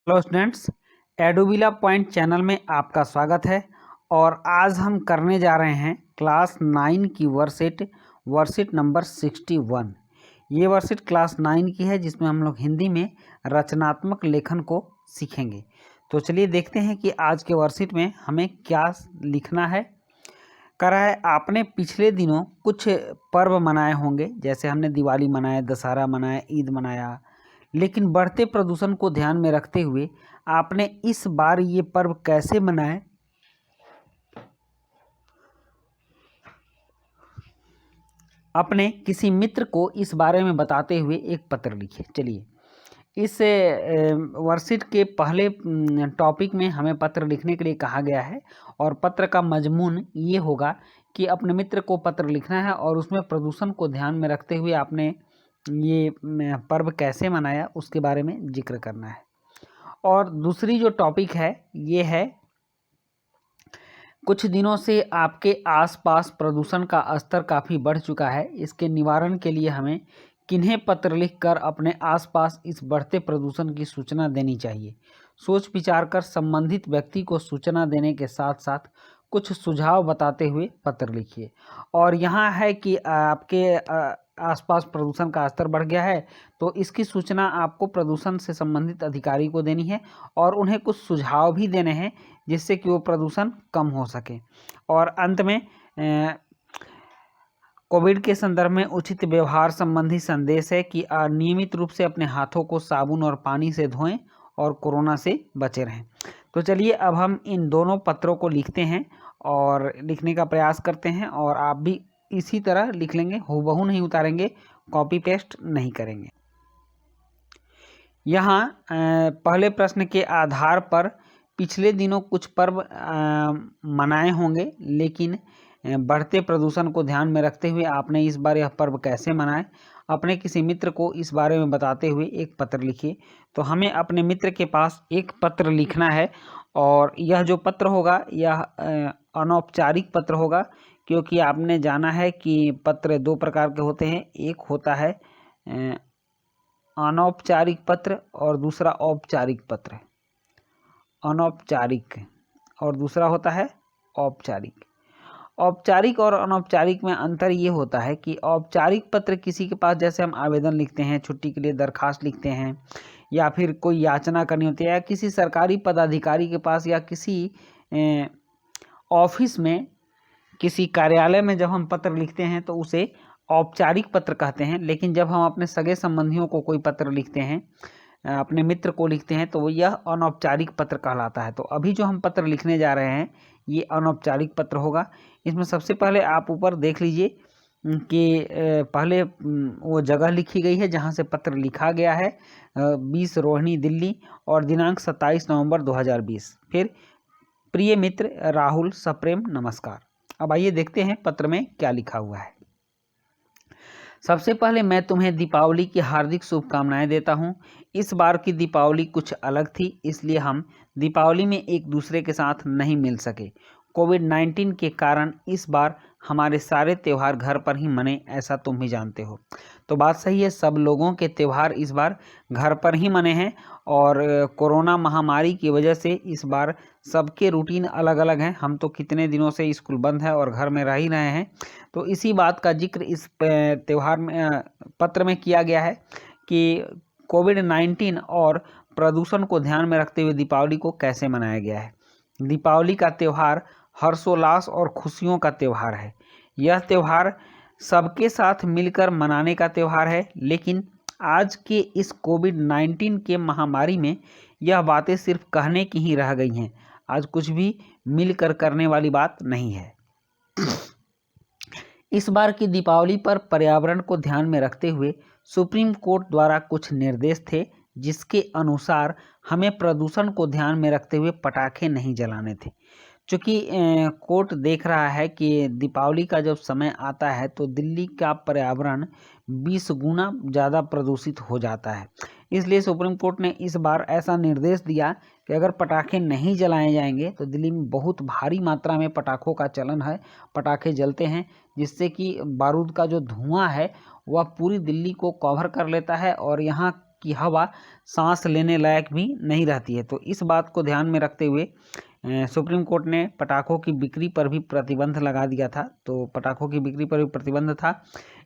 Hello students, एडोबिला point channel में आपका स्वागत है। और आज हम करने जा रहे हैं क्लास 9 की वर्कशीट नंबर 61। ये वर्कशीट क्लास 9 की है जिसमें हम लोग हिंदी में रचनात्मक लेखन को सीखेंगे। तो चलिए देखते हैं कि आज के वर्कशीट में हमें क्या लिखना है। करा है आपने पिछले दिनों कुछ पर्व मनाए होंगे, जैसे हमने दिवाली मनाया, दशहरा मनाया, ईद मनाया, लेकिन बढ़ते प्रदूषण को ध्यान में रखते हुए आपने इस बार ये पर्व कैसे मनाए, अपने किसी मित्र को इस बारे में बताते हुए एक पत्र लिखे। चलिए, इस वर्कशीट के पहले टॉपिक में हमें पत्र लिखने के लिए कहा गया है और पत्र का मजमून ये होगा कि अपने मित्र को पत्र लिखना है और उसमें प्रदूषण को ध्यान में रखते हुए आपने ये पर्व कैसे मनाया उसके बारे में जिक्र करना है। और दूसरी जो टॉपिक है ये है, कुछ दिनों से आपके आसपास प्रदूषण का स्तर काफ़ी बढ़ चुका है। इसके निवारण के लिए हमें किन्हें पत्र लिखकर अपने आसपास इस बढ़ते प्रदूषण की सूचना देनी चाहिए। सोच विचार कर संबंधित व्यक्ति को सूचना देने के साथ साथ कुछ सुझाव बताते हुए पत्र लिखिए। और यहाँ है कि आपके आसपास प्रदूषण का स्तर बढ़ गया है, तो इसकी सूचना आपको प्रदूषण से संबंधित अधिकारी को देनी है और उन्हें कुछ सुझाव भी देने हैं जिससे कि वो प्रदूषण कम हो सके। और अंत में कोविड के संदर्भ में उचित व्यवहार संबंधी संदेश है कि नियमित रूप से अपने हाथों को साबुन और पानी से धोएं और कोरोना से बचे रहें। तो चलिए अब हम इन दोनों पत्रों को लिखते हैं और लिखने का प्रयास करते हैं, और आप भी इसी तरह लिख लेंगे, हूबहू नहीं उतारेंगे, कॉपी पेस्ट नहीं करेंगे। यहाँ पहले प्रश्न के आधार पर पिछले दिनों कुछ पर्व मनाए होंगे, लेकिन बढ़ते प्रदूषण को ध्यान में रखते हुए आपने इस बार यह पर्व कैसे मनाए, अपने किसी मित्र को इस बारे में बताते हुए एक पत्र लिखिए। तो हमें अपने मित्र के पास एक पत्र लिखना है और यह जो पत्र होगा यह अनौपचारिक पत्र होगा, क्योंकि आपने जाना है कि पत्र दो प्रकार के होते हैं। एक होता है अनौपचारिक पत्र और दूसरा औपचारिक पत्र। अनौपचारिक और दूसरा होता है औपचारिक। औपचारिक और अनौपचारिक में अंतर ये होता है कि औपचारिक पत्र किसी के पास, जैसे हम आवेदन लिखते हैं, छुट्टी के लिए दरखास्त लिखते हैं, या फिर कोई याचना करनी होती है, या किसी सरकारी पदाधिकारी के पास, या किसी ऑफिस में, किसी कार्यालय में जब हम पत्र लिखते हैं तो उसे औपचारिक पत्र कहते हैं। लेकिन जब हम अपने सगे संबंधियों को कोई पत्र लिखते हैं, अपने मित्र को लिखते हैं, तो यह अनौपचारिक पत्र कहलाता है। तो अभी जो हम पत्र लिखने जा रहे हैं ये अनौपचारिक पत्र होगा। इसमें सबसे पहले आप ऊपर देख लीजिए कि पहले वो जगह लिखी गई है जहाँ से पत्र लिखा गया है, 20 रोहिणी दिल्ली, और दिनांक 27 नवंबर 2020। फिर प्रिय मित्र राहुल, सप्रेम नमस्कार। अब आइए देखते हैं पत्र में क्या लिखा हुआ है। सबसे पहले मैं तुम्हें दीपावली की हार्दिक शुभकामनाएं देता हूं। इस बार की दीपावली कुछ अलग थी, इसलिए हम दीपावली में एक दूसरे के साथ नहीं मिल सके। कोविड-19 के कारण इस बार हमारे सारे त्यौहार घर पर ही मने, ऐसा तुम भी जानते हो। तो बात सही है, सब लोगों के त्यौहार इस बार घर पर ही मने हैं, और कोरोना महामारी की वजह से इस बार सबके रूटीन अलग अलग हैं। हम तो कितने दिनों से स्कूल बंद है और घर में रह ही रहे हैं, तो इसी बात का जिक्र इस त्यौहार में, पत्र में किया गया है कि कोविड-19 और प्रदूषण को ध्यान में रखते हुए दीपावली को कैसे मनाया गया है। दीपावली का त्यौहार हर्षोल्लास और खुशियों का त्यौहार है। यह त्यौहार सबके साथ मिलकर मनाने का त्यौहार है, लेकिन आज के इस कोविड-19 के महामारी में यह बातें सिर्फ कहने की ही रह गई हैं। आज कुछ भी मिलकर करने वाली बात नहीं है। इस बार की दीपावली पर पर्यावरण को ध्यान में रखते हुए सुप्रीम कोर्ट द्वारा कुछ निर्देश थे, जिसके अनुसार हमें प्रदूषण को ध्यान में रखते हुए पटाखे नहीं जलाने थे। चूँकि कोर्ट देख रहा है कि दीपावली का जब समय आता है तो दिल्ली का पर्यावरण 20 गुना ज़्यादा प्रदूषित हो जाता है, इसलिए सुप्रीम कोर्ट ने इस बार ऐसा निर्देश दिया कि अगर पटाखे नहीं जलाए जाएंगे तो दिल्ली में बहुत भारी मात्रा में पटाखों का चलन है, पटाखे जलते हैं, जिससे कि बारूद का जो धुआं है वह पूरी दिल्ली को कवर कर लेता है और यहाँ की हवा सांस लेने लायक भी नहीं रहती है। तो इस बात को ध्यान में रखते हुए सुप्रीम कोर्ट ने पटाखों की बिक्री पर भी प्रतिबंध लगा दिया था। तो पटाखों की बिक्री पर भी प्रतिबंध था।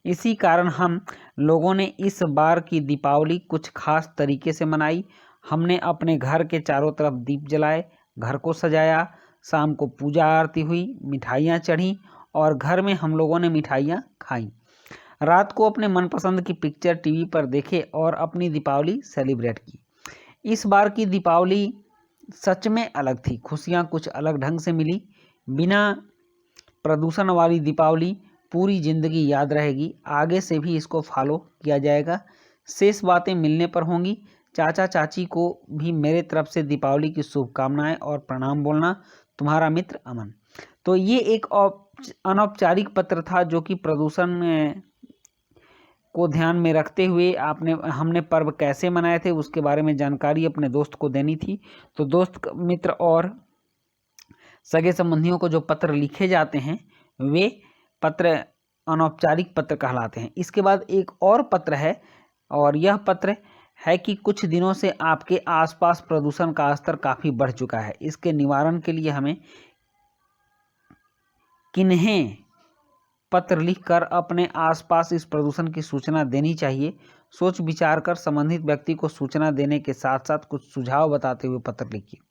इसी कारण हम लोगों ने इस बार की दीपावली कुछ खास तरीके से मनाई। हमने अपने घर के चारों तरफ दीप जलाए, घर को सजाया, शाम को पूजा आरती हुई, मिठाइयाँ चढ़ी और घर में हम लोगों ने मिठाइयाँ खाई। रात को अपने मनपसंद की पिक्चर टीवी पर देखे और अपनी दीपावली सेलिब्रेट की। इस बार की दीपावली सच में अलग थी। खुशियाँ कुछ अलग ढंग से मिली। बिना प्रदूषण वाली दीपावली पूरी ज़िंदगी याद रहेगी। आगे से भी इसको फॉलो किया जाएगा। शेष बातें मिलने पर होंगी। चाचा चाची को भी मेरे तरफ से दीपावली की शुभकामनाएं और प्रणाम बोलना। तुम्हारा मित्र अमन। तो ये एक अनौपचारिक पत्र था जो कि प्रदूषण को ध्यान में रखते हुए हमने पर्व कैसे मनाए थे उसके बारे में जानकारी अपने दोस्त को देनी थी। तो दोस्त मित्र और सगे संबंधियों को जो पत्र लिखे जाते हैं वे पत्र अनौपचारिक पत्र कहलाते हैं। इसके बाद एक और पत्र है और यह पत्र है कि कुछ दिनों से आपके आसपास प्रदूषण का स्तर काफ़ी बढ़ चुका है। इसके निवारण के लिए हमें किन्हें पत्र लिखकर अपने आसपास इस प्रदूषण की सूचना देनी चाहिए। सोच विचार कर संबंधित व्यक्ति को सूचना देने के साथ साथ कुछ सुझाव बताते हुए पत्र लिखिए।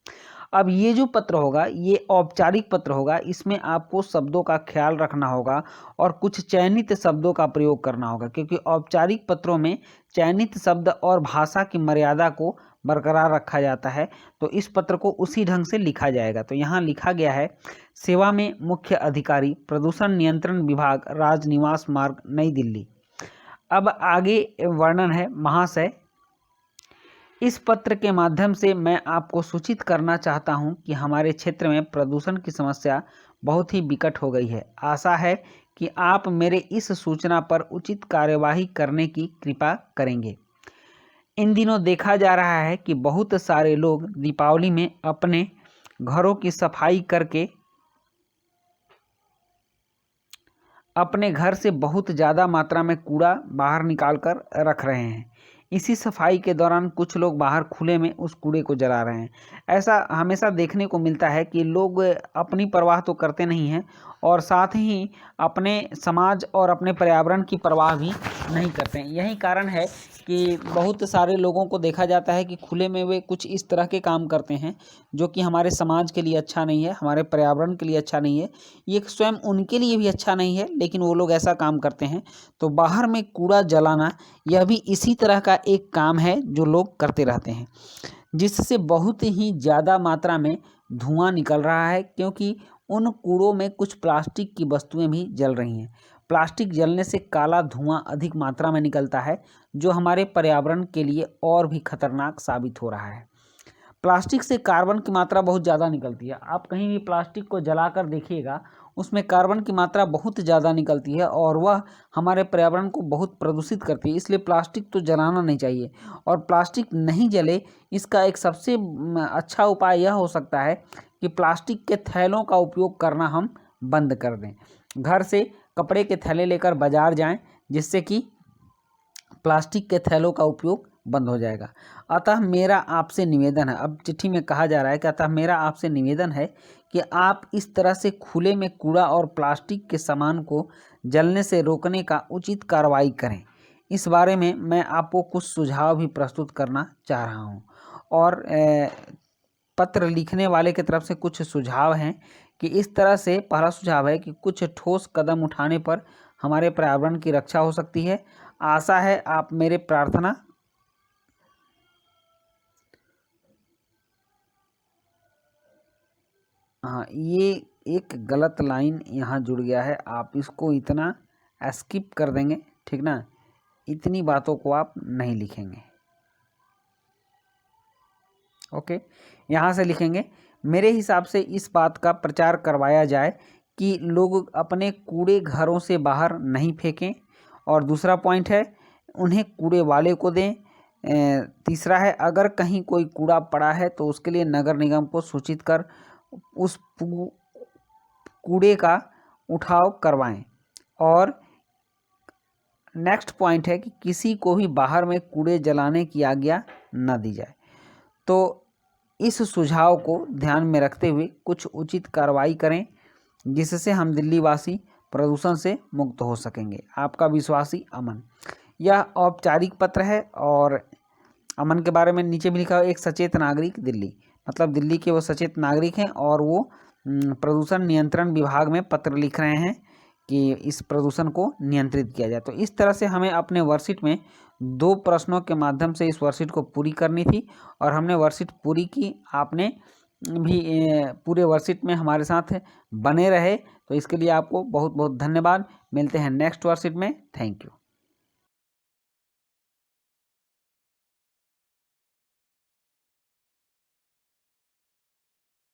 अब ये जो पत्र होगा ये औपचारिक पत्र होगा। इसमें आपको शब्दों का ख्याल रखना होगा और कुछ चयनित शब्दों का प्रयोग करना होगा, क्योंकि औपचारिक पत्रों में चयनित शब्द और भाषा की मर्यादा को बरकरार रखा जाता है। तो इस पत्र को उसी ढंग से लिखा जाएगा। तो यहाँ लिखा गया है, सेवा में मुख्य अधिकारी, प्रदूषण नियंत्रण विभाग, राजनिवास मार्ग, नई दिल्ली। अब आगे वर्णन है। महाशय, इस पत्र के माध्यम से मैं आपको सूचित करना चाहता हूं कि हमारे क्षेत्र में प्रदूषण की समस्या बहुत ही विकट हो गई है। आशा है कि आप मेरे इस सूचना पर उचित कार्यवाही करने की कृपा करेंगे। इन दिनों देखा जा रहा है कि बहुत सारे लोग दीपावली में अपने घरों की सफाई करके अपने घर से बहुत ज़्यादा मात्रा में कूड़ा बाहर निकाल कर रख रहे हैं। इसी सफाई के दौरान कुछ लोग बाहर खुले में उस कूड़े को जला रहे हैं। ऐसा हमेशा देखने को मिलता है कि लोग अपनी परवाह तो करते नहीं हैं और साथ ही अपने समाज और अपने पर्यावरण की परवाह भी नहीं करते हैं। यही कारण है कि बहुत सारे लोगों को देखा जाता है कि खुले में वे कुछ इस तरह के काम करते हैं जो कि हमारे समाज के लिए अच्छा नहीं है, हमारे पर्यावरण के लिए अच्छा नहीं है, ये स्वयं उनके लिए भी अच्छा नहीं है, लेकिन वो लोग ऐसा काम करते हैं। तो बाहर में कूड़ा जलाना यह भी इसी तरह का एक काम है जो लोग करते रहते हैं, जिससे बहुत ही ज़्यादा मात्रा में धुआं निकल रहा है, क्योंकि उन कूड़ों में कुछ प्लास्टिक की वस्तुएं भी जल रही हैं। प्लास्टिक जलने से काला धुआं अधिक मात्रा में निकलता है जो हमारे पर्यावरण के लिए और भी खतरनाक साबित हो रहा है। प्लास्टिक से कार्बन की मात्रा बहुत ज़्यादा निकलती है। आप कहीं भी प्लास्टिक को जलाकर देखिएगा, उसमें कार्बन की मात्रा बहुत ज़्यादा निकलती है और वह हमारे पर्यावरण को बहुत प्रदूषित करती है। इसलिए प्लास्टिक तो जलाना नहीं चाहिए। और प्लास्टिक नहीं जले, इसका एक सबसे अच्छा उपाय यह हो सकता है कि प्लास्टिक के थैलों का उपयोग करना हम बंद कर दें। घर से कपड़े के थैले लेकर बाजार जाएं, जिससे कि प्लास्टिक के थैलों का उपयोग बंद हो जाएगा। अतः मेरा आपसे निवेदन है, अब चिट्ठी में कहा जा रहा है कि अतः मेरा आपसे निवेदन है कि आप इस तरह से खुले में कूड़ा और प्लास्टिक के सामान को जलने से रोकने का उचित कार्रवाई करें। इस बारे में मैं आपको कुछ सुझाव भी प्रस्तुत करना चाह रहा हूँ। और पत्र लिखने वाले की तरफ से कुछ सुझाव हैं कि इस तरह से पहला सुझाव है कि कुछ ठोस कदम उठाने पर हमारे पर्यावरण की रक्षा हो सकती है। आशा है आप मेरे प्रार्थना हाँ, ये एक गलत लाइन यहाँ जुड़ गया है, आप इसको इतना स्किप कर देंगे, ठीक ना। इतनी बातों को आप नहीं लिखेंगे। ओके, यहाँ से लिखेंगे, मेरे हिसाब से इस बात का प्रचार करवाया जाए कि लोग अपने कूड़े घरों से बाहर नहीं फेंकें। और दूसरा पॉइंट है, उन्हें कूड़े वाले को दें। तीसरा है, अगर कहीं कोई कूड़ा पड़ा है तो उसके लिए नगर निगम को सूचित कर उस कूड़े का उठाव करवाएं। और नेक्स्ट पॉइंट है कि किसी को भी बाहर में कूड़े जलाने की आज्ञा न दी जाए। तो इस सुझाव को ध्यान में रखते हुए कुछ उचित कार्रवाई करें जिससे हम दिल्ली वासी प्रदूषण से मुक्त हो सकेंगे। आपका विश्वासी अमन। यह औपचारिक पत्र है और अमन के बारे में नीचे भी लिखा है, एक सचेत नागरिक दिल्ली, मतलब दिल्ली के वो सचेत नागरिक हैं और वो प्रदूषण नियंत्रण विभाग में पत्र लिख रहे हैं कि इस प्रदूषण को नियंत्रित किया जाए। तो इस तरह से हमें अपने वर्कशीट में 2 प्रश्नों के माध्यम से इस वर्कशीट को पूरी करनी थी और हमने वर्कशीट पूरी की। आपने भी पूरे वर्कशीट में हमारे साथ बने रहे, तो इसके लिए आपको बहुत बहुत धन्यवाद। मिलते हैं नेक्स्ट वर्कशीट में। Thank you.